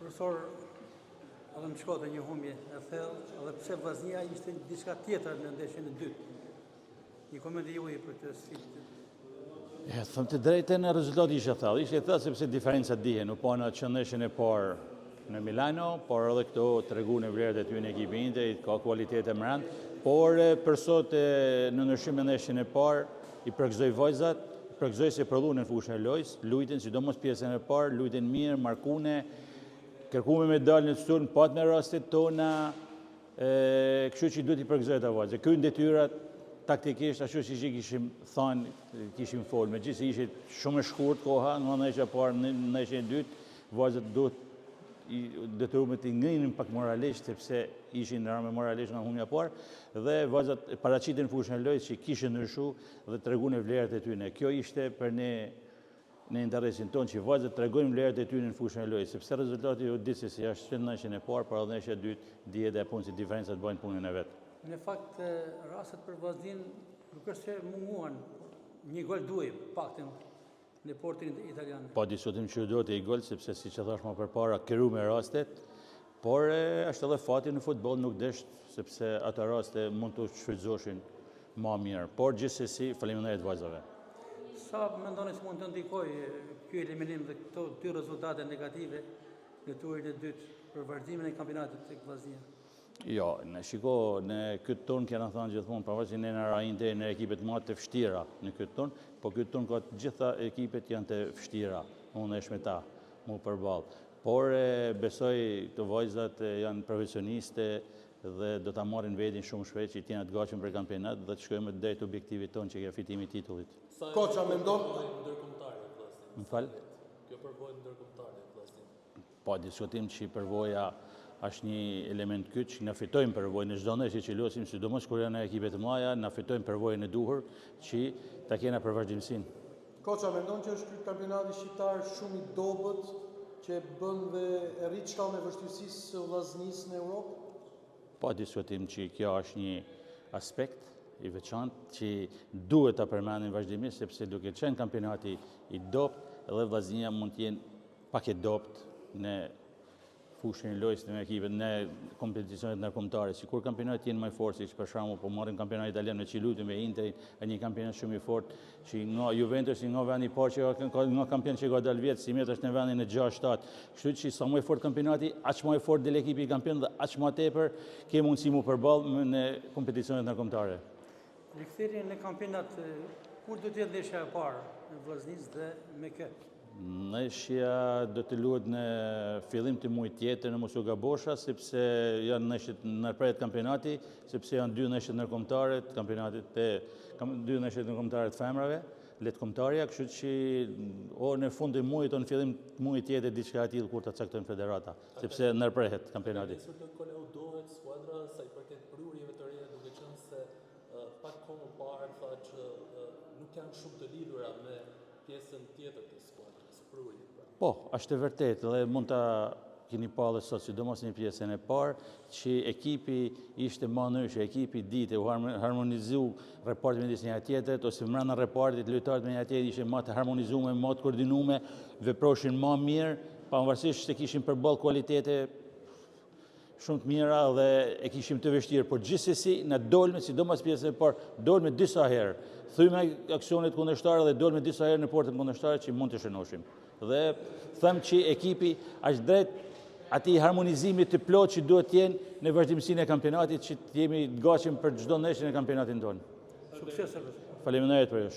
Profesor, edhe më shkote një humbje e thellë, edhe pse Vllaznia ishte diçka tjetër në ndeshjen e dytë. Një koment juaj për këtë sfidë. Thëmë të drejtën, rezultati ishte thellë. Ishte thellë sepse diferenca dihen, u pana që ndeshjen e parë në Milano, por edhe këto tregu në vlerët e ty në ekipi Interit, ka kualitet e mërand, por për sot në ndryshim me ndeshjen e parë, i përgëzoj vajzat, përgëzoj se përllu në fushën e lojës, lujtin, sidomos pjesën e parë, lujtin mirë, markune, kërkume medalë në të turn, pat me rastet tona, kështu që duhet i përgëzoj të vajzat. Kënë detyrat, taktikisht, ashtu që kishim thanë, kishim folë, me gjithë se ishte shumë e shkurt koha, në ndeshja e parë, në ndeshjen e dytë, vajzat duhet detyrume të ngrinim pak moralisht, sepse ishin në rame moralisht nga humbja parë, dhe vajzat paraqitin në fushën e lojës që kishin ndryshu dhe tregun e vlerët e tyne. Kjo ishte për ne në interesin tonë që vajzat tregojnë vlerët e tyne në fushën e lojës, sepse rezultati ju ditë se si është që në ndeshjen e parë, por edhe ndeshja e dytë dihet e punë si diferencat bëjnë punën e vetë. Në fakt, rastet për Vllaznin nuk është që munguan, një gol duhej, paktën në portin italian. Pa diskutim që duhet e i gol, sepse si që thash më përpara, këru me rastet, por është edhe fati në futbol nuk desht, sepse ata raste mund të shfrytëzoshin ma mirë. Por gjithsesi, faleminderit vajzave. Sa mendoni se mund të ndikoj ky eliminim dhe këto dy rezultate negative në turin e dytë për vazhdimin e kampionatit tek Vllaznia? Jo, në shiko, në këtë turn kena thënë gjithmonë, pavarësisht ne në rajnë në ekipet më të vështira në këtë turn, po këtë turn ka gjitha ekipet janë të vështira, unë është me ta, mu përballë. Por besoj të vajzat janë profesioniste dhe do ta marrin vetin shumë shpejt që t'jenë të gatshëm për kampionat dhe të shkojmë drejt objektivit tonë që ka fitimi i titullit. Koça mendon Më fal? Kjo përvojë ndërkombëtare Vllaznia. Pa diskutim që përvoja është një element kyç, na fitojmë përvojën në çdo ndeshje që luasim, sidomos kur janë ekipet e mëdha, na fitojmë përvojën e duhur që ta kena për vazhdimsinë. Koça mendon që është ky kampionati shqiptar shumë i dobët që bën dhe e rrit shkallën e vështirësisë së Vllaznisë në Europë? Pa diskutim që kjo është një aspekt i veçantë që duhet ta përmendim vazhdimisht sepse duke qenë kampionati i dobët, edhe Vllaznia mund të jenë pak e dobët në fushën e lojës në ekipet në kompeticionet ndërkombëtare, sikur kampionatet janë më fortë, siç për shembull po marrim kampionatin italian me që lutem me Interin, është një kampionat shumë i fortë, që nga Juventus, nga vendi i parë që ka nga kampion që ka dalë vjet, si është në vendin e 6-7. Kështu që sa më i fortë kampionati, aq më i fortë del ekipi i kampion dhe aq më tepër ke mundësi mu përballë në kompeticionet ndërkombëtare. Rikthirjen në kampionat, kur do të jetë ndeshja e parë në Vllaznisë dhe me kë? Ndeshja do të luhet në fillim të muajit tjetër në mos u gabosha, sepse janë ndeshjet ndërpret kampionati, sepse janë dy ndeshje ndërkombëtare të kampionatit dy ndeshje ndërkombëtare të femrave, letkombëtarja, kështu që o në fund të muajit o në fillim të muajit tjetër diçka e tillë kur ta caktojnë federata, sepse ndërprehet kampionati. Nesër do kolaudohet skuadra sa i përket prurjeve të reja, duke qenë se pak kohë më parë tha që nuk janë shumë të lidhura me pjesën tjetër të skuadrës, prurje. Po, është e vërtet dhe mund ta keni parë sot, sidomos në pjesën e parë, që ekipi ishte më ndryshe, ekipi ditë u harmonizu repartin midis njëra tjetrit, ose brenda repartit lojtarët me njëra tjetër ishin më të harmonizuar, më të koordinuar, veproshin më mirë, pavarësisht se kishin përballë kualitete shumë të mira dhe e kishim të vështirë, por gjithsesi na dolme, sidomos pjesën e parë, dolme disa herë. Thyme aksionet kundërshtare dhe dolme disa herë në portën kundërshtare që mund të shënoshim. Dhe them që ekipi është drejt atij harmonizimit të plotë që duhet të jenë në vazhdimsinë e kampionatit, që të jemi të gatshëm për çdo ndeshje në kampionatin tonë. Sukses. Faleminderit për ju.